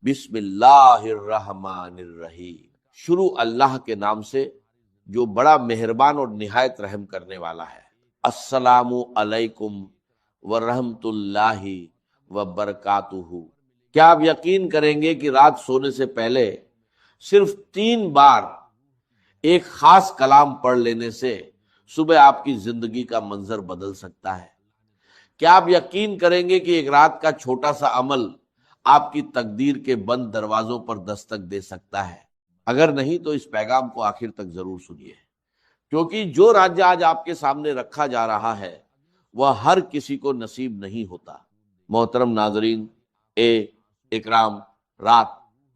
بسم اللہ الرحمن الرحیم، شروع اللہ کے نام سے جو بڑا مہربان اور نہایت رحم کرنے والا ہے۔ السلام علیکم ورحمۃ اللہ وبرکاتہ۔ کیا آپ یقین کریں گے کہ رات سونے سے پہلے صرف 3 بار ایک خاص کلام پڑھ لینے سے صبح آپ کی زندگی کا منظر بدل سکتا ہے؟ کیا آپ یقین کریں گے کہ ایک رات کا چھوٹا سا عمل آپ کی تقدیر کے بند دروازوں پر دستک دے سکتا ہے؟ اگر نہیں تو اس پیغام کو آخر تک ضرور سنیے، کیونکہ جو راج آج آپ کے سامنے رکھا جا رہا ہے وہ ہر کسی کو نصیب نہیں ہوتا۔ محترم ناظرین اکرام، رات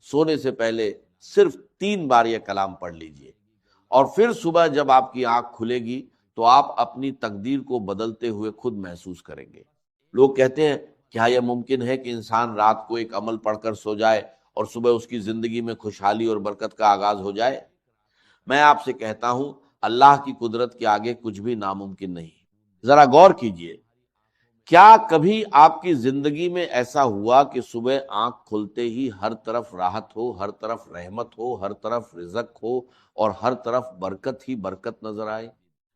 سونے سے پہلے صرف 3 بار یہ کلام پڑھ لیجئے، اور پھر صبح جب آپ کی آنکھ کھلے گی تو آپ اپنی تقدیر کو بدلتے ہوئے خود محسوس کریں گے۔ لوگ کہتے ہیں کیا یہ ممکن ہے کہ انسان رات کو ایک عمل پڑھ کر سو جائے اور صبح اس کی زندگی میں خوشحالی اور برکت کا آغاز ہو جائے؟ میں آپ سے کہتا ہوں اللہ کی قدرت کے آگے کچھ بھی ناممکن نہیں۔ ذرا غور کیجئے، کیا کبھی آپ کی زندگی میں ایسا ہوا کہ صبح آنکھ کھلتے ہی ہر طرف راحت ہو، ہر طرف رحمت ہو، ہر طرف رزق ہو اور ہر طرف برکت ہی برکت نظر آئے؟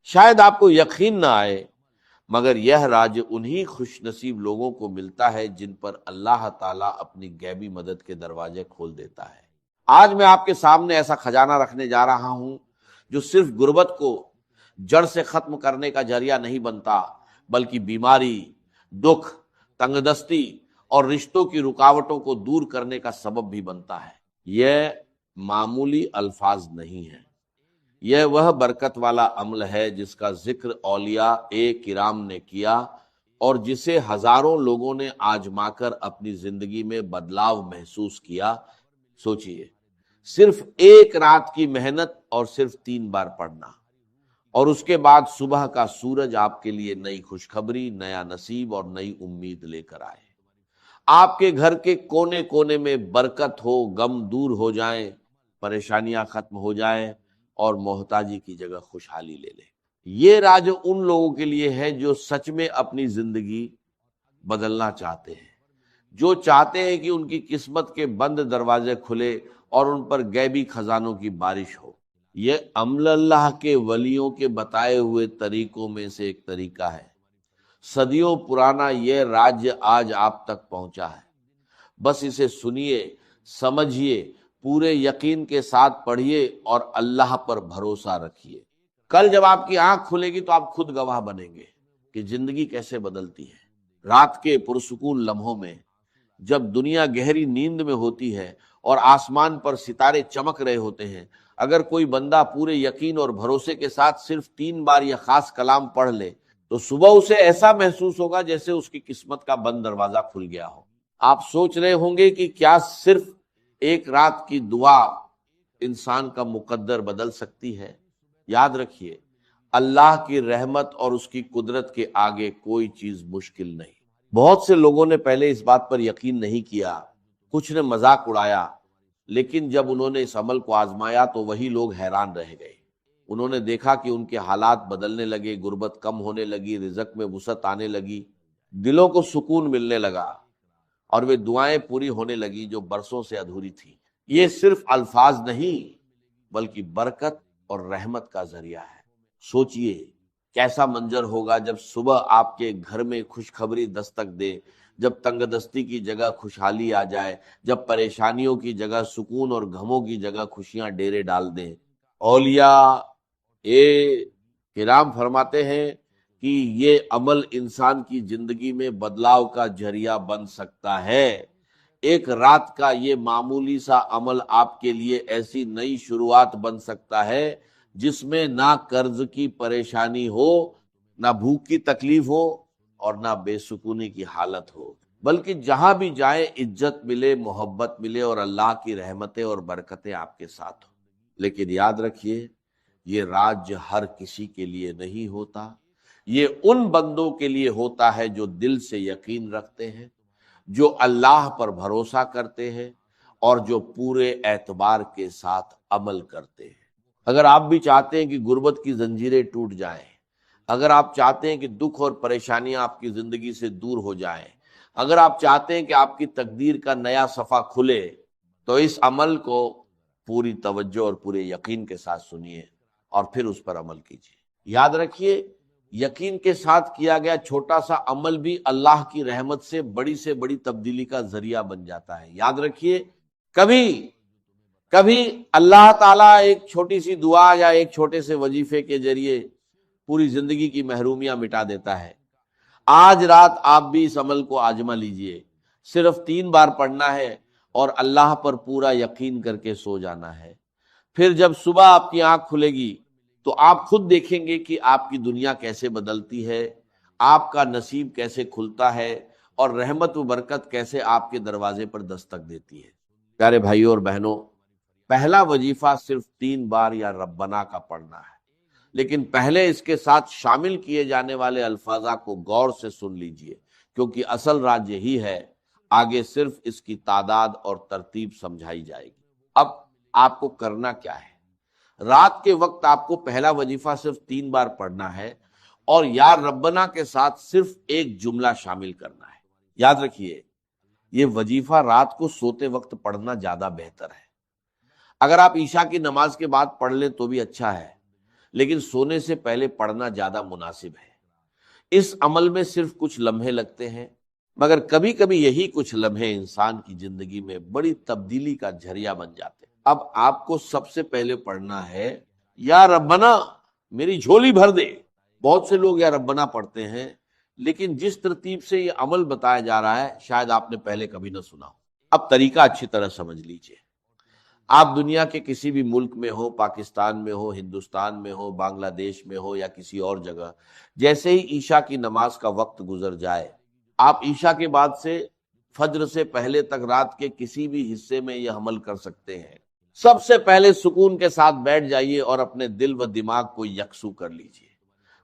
شاید آپ کو یقین نہ آئے، مگر یہ راج انہی خوش نصیب لوگوں کو ملتا ہے جن پر اللہ تعالیٰ اپنی غیبی مدد کے دروازے کھول دیتا ہے۔ آج میں آپ کے سامنے ایسا خزانہ رکھنے جا رہا ہوں جو صرف غربت کو جڑ سے ختم کرنے کا ذریعہ نہیں بنتا، بلکہ بیماری، دکھ، تنگ دستی اور رشتوں کی رکاوٹوں کو دور کرنے کا سبب بھی بنتا ہے۔ یہ معمولی الفاظ نہیں ہیں، یہ وہ برکت والا عمل ہے جس کا ذکر اولیاء کرام نے کیا اور جسے ہزاروں لوگوں نے آزما کر اپنی زندگی میں بدلاؤ محسوس کیا۔ سوچئے، صرف ایک رات کی محنت اور صرف 3 بار پڑھنا، اور اس کے بعد صبح کا سورج آپ کے لیے نئی خوشخبری، نیا نصیب اور نئی امید لے کر آئے۔ آپ کے گھر کے کونے کونے میں برکت ہو، غم دور ہو جائیں، پریشانیاں ختم ہو جائیں اور محتاجی کی جگہ خوشحالی لے لے۔ یہ راج ان لوگوں کے لیے ہے جو سچ میں اپنی زندگی بدلنا چاہتے ہیں، جو چاہتے ہیں کہ ان کی قسمت کے بند دروازے کھلے اور ان پر غیبی خزانوں کی بارش ہو۔ یہ عمل اللہ کے ولیوں کے بتائے ہوئے طریقوں میں سے ایک طریقہ ہے۔ صدیوں پرانا یہ راج آج آپ تک پہنچا ہے۔ بس اسے سنیے، سمجھیے، پورے یقین کے ساتھ پڑھیے اور اللہ پر بھروسہ رکھیے۔ کل جب آپ کی آنکھ کھلے گی تو آپ خود گواہ بنیں گے کہ زندگی کیسے بدلتی ہے۔ رات کے پرسکون لمحوں میں جب دنیا گہری نیند میں ہوتی ہے اور آسمان پر ستارے چمک رہے ہوتے ہیں، اگر کوئی بندہ پورے یقین اور بھروسے کے ساتھ صرف 3 بار یہ خاص کلام پڑھ لے تو صبح اسے ایسا محسوس ہوگا جیسے اس کی قسمت کا بند دروازہ کھل گیا ہو۔ آپ سوچ رہے ہوں گے کہ کیا صرف ایک رات کی دعا انسان کا مقدر بدل سکتی ہے؟ یاد رکھیے، اللہ کی رحمت اور اس کی قدرت کے آگے کوئی چیز مشکل نہیں۔ بہت سے لوگوں نے پہلے اس بات پر یقین نہیں کیا، کچھ نے مذاق اڑایا، لیکن جب انہوں نے اس عمل کو آزمایا تو وہی لوگ حیران رہ گئے۔ انہوں نے دیکھا کہ ان کے حالات بدلنے لگے، غربت کم ہونے لگی، رزق میں وسعت آنے لگی، دلوں کو سکون ملنے لگا، اور وہ دعائیں پوری ہونے لگی جو برسوں سے ادھوری تھی۔ یہ صرف الفاظ نہیں بلکہ برکت اور رحمت کا ذریعہ ہے۔ سوچئے کیسا منظر ہوگا جب صبح آپ کے گھر میں خوشخبری دستک دے، جب تنگ دستی کی جگہ خوشحالی آ جائے، جب پریشانیوں کی جگہ سکون اور غموں کی جگہ خوشیاں ڈیرے ڈال دیں۔ اولیاء کرام فرماتے ہیں کہ یہ عمل انسان کی زندگی میں بدلاؤ کا ذریعہ بن سکتا ہے۔ ایک رات کا یہ معمولی سا عمل آپ کے لیے ایسی نئی شروعات بن سکتا ہے جس میں نہ قرض کی پریشانی ہو، نہ بھوک کی تکلیف ہو اور نہ بے سکونی کی حالت ہو، بلکہ جہاں بھی جائیں عزت ملے، محبت ملے اور اللہ کی رحمتیں اور برکتیں آپ کے ساتھ ہوں۔ لیکن یاد رکھیے، یہ راج ہر کسی کے لیے نہیں ہوتا، یہ ان بندوں کے لیے ہوتا ہے جو دل سے یقین رکھتے ہیں، جو اللہ پر بھروسہ کرتے ہیں اور جو پورے اعتبار کے ساتھ عمل کرتے ہیں۔ اگر آپ بھی چاہتے ہیں کہ غربت کی زنجیریں ٹوٹ جائیں، اگر آپ چاہتے ہیں کہ دکھ اور پریشانیاں آپ کی زندگی سے دور ہو جائیں، اگر آپ چاہتے ہیں کہ آپ کی تقدیر کا نیا صفحہ کھلے تو اس عمل کو پوری توجہ اور پورے یقین کے ساتھ سنیے اور پھر اس پر عمل کیجیے۔ یاد رکھیے، یقین کے ساتھ کیا گیا چھوٹا سا عمل بھی اللہ کی رحمت سے بڑی تبدیلی کا ذریعہ بن جاتا ہے۔ یاد رکھیے، کبھی اللہ تعالیٰ ایک چھوٹی سی دعا یا ایک چھوٹے سے وظیفے کے ذریعے پوری زندگی کی محرومیاں مٹا دیتا ہے۔ آج رات آپ بھی اس عمل کو آزما لیجئے، صرف 3 بار پڑھنا ہے اور اللہ پر پورا یقین کر کے سو جانا ہے۔ پھر جب صبح آپ کی آنکھ کھلے گی تو آپ خود دیکھیں گے کہ آپ کی دنیا کیسے بدلتی ہے، آپ کا نصیب کیسے کھلتا ہے اور رحمت و برکت کیسے آپ کے دروازے پر دستک دیتی ہے۔ پیارے بھائیوں اور بہنوں، پہلا وظیفہ صرف 3 بار یا ربنا کا پڑھنا ہے، لیکن پہلے اس کے ساتھ شامل کیے جانے والے الفاظ کو غور سے سن لیجئے، کیونکہ اصل راز یہی ہے، آگے صرف اس کی تعداد اور ترتیب سمجھائی جائے گی۔ اب آپ کو کرنا کیا ہے؟ رات کے وقت آپ کو پہلا وظیفہ صرف 3 بار پڑھنا ہے اور یا ربنا کے ساتھ صرف ایک جملہ شامل کرنا ہے۔ یاد رکھیے، یہ وظیفہ رات کو سوتے وقت پڑھنا زیادہ بہتر ہے۔ اگر آپ عشاء کی نماز کے بعد پڑھ لیں تو بھی اچھا ہے، لیکن سونے سے پہلے پڑھنا زیادہ مناسب ہے۔ اس عمل میں صرف کچھ لمحے لگتے ہیں، مگر کبھی کبھی یہی کچھ لمحے انسان کی زندگی میں بڑی تبدیلی کا ذریعہ بن جاتے ہیں۔ اب آپ کو سب سے پہلے پڑھنا ہے یا ربنا میری جھولی بھر دے۔ بہت سے لوگ یا ربنا پڑھتے ہیں، لیکن جس ترتیب سے یہ عمل بتایا جا رہا ہے شاید آپ نے پہلے کبھی نہ سنا ہو۔ اب طریقہ اچھی طرح سمجھ لیجئے۔ آپ دنیا کے کسی بھی ملک میں ہو، پاکستان میں ہو، ہندوستان میں ہو، بنگلہ دیش میں ہو یا کسی اور جگہ، جیسے ہی عشاء کی نماز کا وقت گزر جائے، آپ عشاء کے بعد سے فجر سے پہلے تک رات کے کسی بھی حصے میں یہ عمل کر سکتے ہیں۔ سب سے پہلے سکون کے ساتھ بیٹھ جائیے اور اپنے دل و دماغ کو یکسو کر لیجئے۔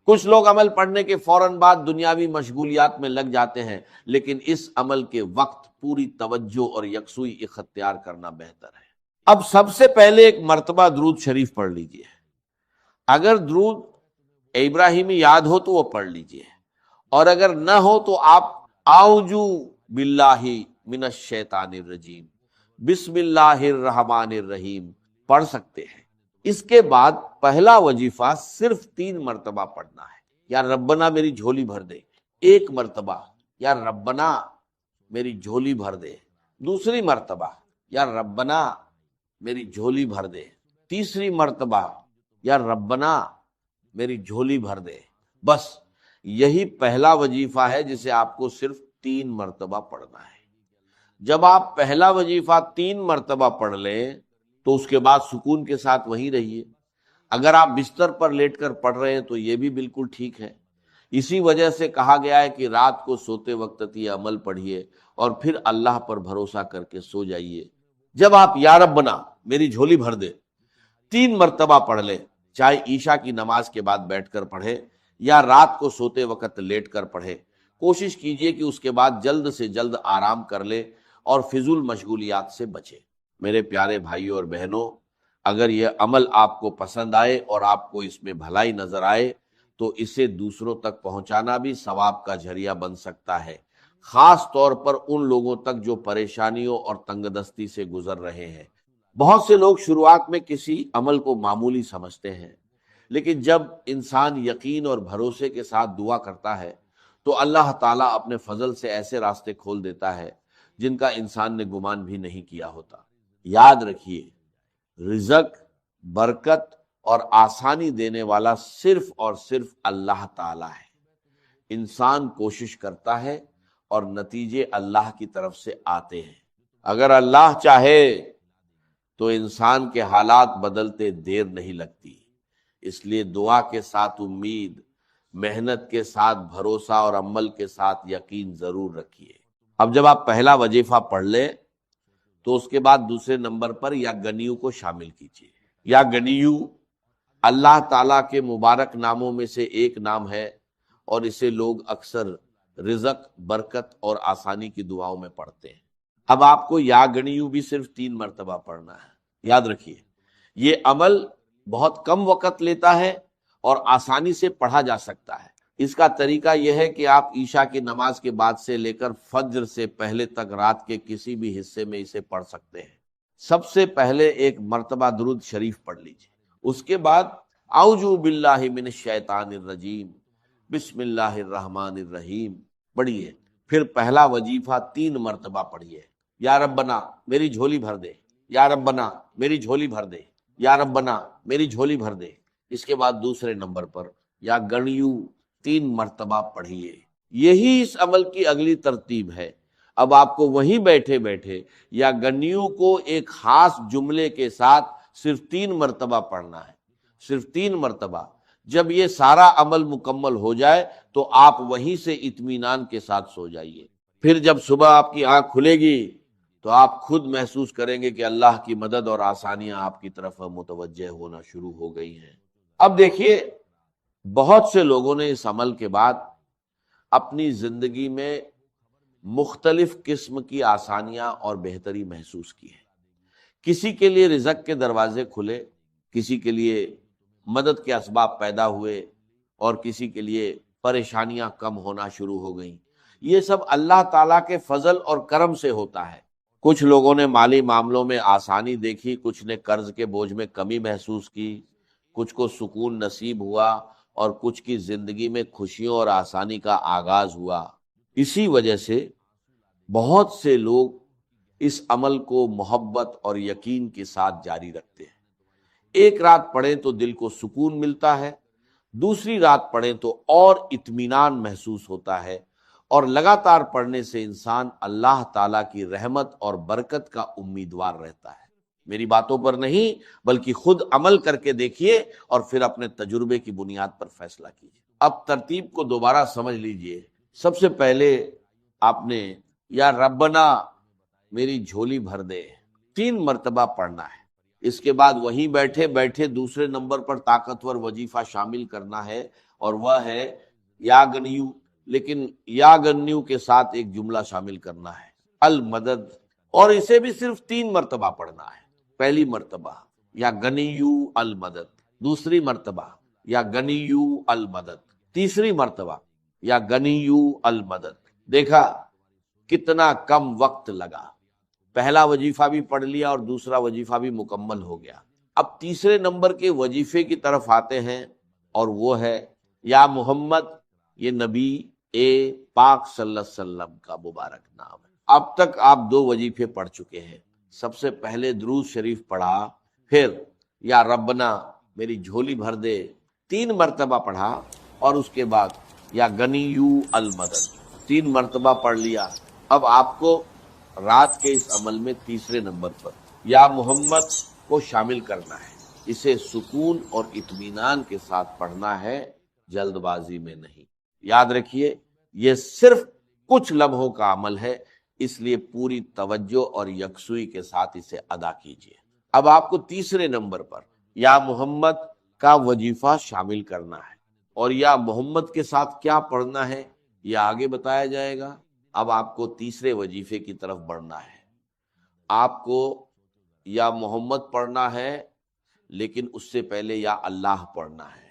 کچھ لوگ عمل پڑھنے کے فوراً بعد دنیاوی مشغولیات میں لگ جاتے ہیں، لیکن اس عمل کے وقت پوری توجہ اور یکسوئی اختیار کرنا بہتر ہے۔ اب سب سے پہلے ایک مرتبہ درود شریف پڑھ لیجئے۔ اگر درود ابراہیمی یاد ہو تو وہ پڑھ لیجئے، اور اگر نہ ہو تو آپ اعوذ باللہ من الشیطان الرجیم، بسم اللہ الرحمن الرحیم پڑھ سکتے ہیں۔ اس کے بعد پہلا وظیفہ صرف 3 مرتبہ پڑھنا ہے۔ یا ربنا میری جھولی بھر دے، 1 مرتبہ، یا ربنا میری جھولی بھر دے، دوسری مرتبہ، یا ربنا میری جھولی بھر دے، تیسری مرتبہ، یا ربنا میری جھولی بھر دے۔ بس یہی پہلا وظیفہ ہے جسے آپ کو صرف 3 مرتبہ پڑھنا ہے۔ جب آپ پہلا وظیفہ 3 مرتبہ پڑھ لیں تو اس کے بعد سکون کے ساتھ وہیں رہیے۔ اگر آپ بستر پر لیٹ کر پڑھ رہے ہیں تو یہ بھی بالکل ٹھیک ہے۔ اسی وجہ سے کہا گیا ہے کہ رات کو سوتے وقت یہ عمل پڑھیے اور پھر اللہ پر بھروسہ کر کے سو جائیے۔ جب آپ یا ربنا میری جھولی بھر دے 3 مرتبہ پڑھ لیں، چاہے عشاء کی نماز کے بعد بیٹھ کر پڑھے یا رات کو سوتے وقت لیٹ کر پڑھے، کوشش کیجئے کہ اس کے بعد جلد سے جلد آرام کر لے اور فضول مشغولیات سے بچے۔ میرے پیارے بھائیوں اور بہنوں، اگر یہ عمل آپ کو پسند آئے اور آپ کو اس میں بھلائی نظر آئے تو اسے دوسروں تک پہنچانا بھی ثواب کا ذریعہ بن سکتا ہے، خاص طور پر ان لوگوں تک جو پریشانیوں اور تنگ دستی سے گزر رہے ہیں۔ بہت سے لوگ شروعات میں کسی عمل کو معمولی سمجھتے ہیں، لیکن جب انسان یقین اور بھروسے کے ساتھ دعا کرتا ہے تو اللہ تعالیٰ اپنے فضل سے ایسے راستے کھول دیتا ہے جن کا انسان نے گمان بھی نہیں کیا ہوتا۔ یاد رکھیے، رزق، برکت اور آسانی دینے والا صرف اور صرف اللہ تعالیٰ ہے۔ انسان کوشش کرتا ہے اور نتیجے اللہ کی طرف سے آتے ہیں۔ اگر اللہ چاہے تو انسان کے حالات بدلتے دیر نہیں لگتی۔ اس لیے دعا کے ساتھ امید، محنت کے ساتھ بھروسہ اور عمل کے ساتھ یقین ضرور رکھیے۔ اب جب آپ پہلا وظیفہ پڑھ لیں تو اس کے بعد دوسرے نمبر پر یا گنیو کو شامل کیجیے۔ یا گنیو اللہ تعالیٰ کے مبارک ناموں میں سے ایک نام ہے اور اسے لوگ اکثر رزق، برکت اور آسانی کی دعاؤں میں پڑھتے ہیں۔ اب آپ کو یا گنیو بھی صرف 3 مرتبہ پڑھنا ہے۔ یاد رکھیے، یہ عمل بہت کم وقت لیتا ہے اور آسانی سے پڑھا جا سکتا ہے۔ اس کا طریقہ یہ ہے کہ آپ عشاء کی نماز کے بعد سے لے کر فجر سے پہلے تک رات کے کسی بھی حصے میں اسے پڑھ سکتے ہیں۔ سب سے پہلے ایک مرتبہ درود شریف پڑھ لیجیے، اس کے بعد اعوذ باللہ من الشیطان الرجیم بسم اللہ الرحمن الرحیم پڑھیے۔ پھر پہلا وظیفہ 3 مرتبہ پڑھیے، یا ربنا میری جھولی بھر دے، یا ربنا میری جھولی بھر دے، یا ربنا میری جھولی بھر دے۔ اس کے بعد دوسرے نمبر پر یا گنیو 3 مرتبہ پڑھیے۔ یہی اس عمل کی اگلی ترتیب ہے۔ اب آپ کو وہیں بیٹھے بیٹھے یا گنیو کو ایک خاص جملے کے ساتھ صرف 3 مرتبہ پڑھنا ہے، صرف 3 مرتبہ۔ جب یہ سارا عمل مکمل ہو جائے تو آپ وہیں سے اطمینان کے ساتھ سو جائیے۔ پھر جب صبح آپ کی آنکھ کھلے گی تو آپ خود محسوس کریں گے کہ اللہ کی مدد اور آسانیاں آپ کی طرف متوجہ ہونا شروع ہو گئی ہیں۔ اب دیکھیے، بہت سے لوگوں نے اس عمل کے بعد اپنی زندگی میں مختلف قسم کی آسانیاں اور بہتری محسوس کی ہے۔ کسی کے لیے رزق کے دروازے کھلے، کسی کے لیے مدد کے اسباب پیدا ہوئے، اور کسی کے لیے پریشانیاں کم ہونا شروع ہو گئیں۔ یہ سب اللہ تعالیٰ کے فضل اور کرم سے ہوتا ہے۔ کچھ لوگوں نے مالی معاملوں میں آسانی دیکھی، کچھ نے قرض کے بوجھ میں کمی محسوس کی، کچھ کو سکون نصیب ہوا، اور کچھ کی زندگی میں خوشیوں اور آسانی کا آغاز ہوا۔ اسی وجہ سے بہت سے لوگ اس عمل کو محبت اور یقین کے ساتھ جاری رکھتے ہیں۔ ایک رات پڑھیں تو دل کو سکون ملتا ہے، دوسری رات پڑھیں تو اور اطمینان محسوس ہوتا ہے، اور لگاتار پڑھنے سے انسان اللہ تعالیٰ کی رحمت اور برکت کا امیدوار رہتا ہے۔ میری باتوں پر نہیں بلکہ خود عمل کر کے دیکھیے اور پھر اپنے تجربے کی بنیاد پر فیصلہ کیجیے۔ اب ترتیب کو دوبارہ سمجھ لیجئے۔ سب سے پہلے آپ نے یا ربنا میری جھولی بھر دے 3 مرتبہ پڑھنا ہے۔ اس کے بعد وہیں بیٹھے بیٹھے دوسرے نمبر پر طاقتور وظیفہ شامل کرنا ہے، اور وہ ہے یا گنیو، لیکن یا گنیو کے ساتھ ایک جملہ شامل کرنا ہے، المدد، اور اسے بھی صرف 3 مرتبہ پڑھنا ہے۔ پہلی مرتبہ یا گنیو المدد، دوسری مرتبہ یا گنیو المدد، تیسری مرتبہ یا گنیو المدد۔ دیکھا کتنا کم وقت لگا، پہلا وظیفہ بھی پڑھ لیا اور دوسرا وظیفہ بھی مکمل ہو گیا۔ اب تیسرے نمبر کے وظیفے کی طرف آتے ہیں، اور وہ ہے یا محمد۔ یہ نبی پاک صلی اللہ علیہ وسلم کا مبارک نام ہے۔ اب تک آپ 2 وظیفے پڑھ چکے ہیں۔ سب سے پہلے درود شریف پڑھا، پھر یا ربنا میری جھولی بھر دے 3 مرتبہ پڑھا، اور اس کے بعد یا گنیو المدد 3 مرتبہ پڑھ لیا۔ اب آپ کو رات کے اس عمل میں تیسرے نمبر پر یا محمد کو شامل کرنا ہے۔ اسے سکون اور اطمینان کے ساتھ پڑھنا ہے، جلد بازی میں نہیں۔ یاد رکھیے، یہ صرف کچھ لمحوں کا عمل ہے، اس لیے پوری توجہ اور یکسوئی کے ساتھ اسے ادا کیجیے۔ اب آپ کو تیسرے نمبر پر یا محمد کا وظیفہ شامل کرنا ہے، اور یا محمد کے ساتھ کیا پڑھنا ہے یہ آگے بتایا جائے گا۔ اب آپ کو تیسرے وظیفے کی طرف بڑھنا ہے۔ آپ کو یا محمد پڑھنا ہے، لیکن اس سے پہلے یا اللہ پڑھنا ہے۔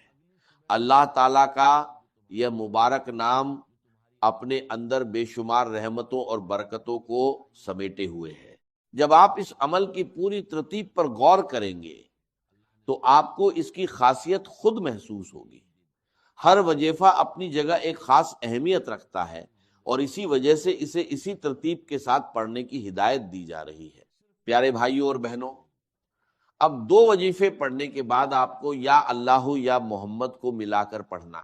اللہ تعالیٰ کا یہ مبارک نام اپنے اندر بے شمار رحمتوں اور برکتوں کو سمیٹے ہوئے ہے۔ جب آپ اس عمل کی پوری ترتیب پر غور کریں گے تو آپ کو اس کی خاصیت خود محسوس ہوگی۔ ہر وظیفہ اپنی جگہ ایک خاص اہمیت رکھتا ہے، اور اسی وجہ سے اسے اسی ترتیب کے ساتھ پڑھنے کی ہدایت دی جا رہی ہے۔ پیارے بھائیوں اور بہنوں، اب 2 وظیفے پڑھنے کے بعد آپ کو یا اللہ یا محمد کو ملا کر پڑھنا ہے۔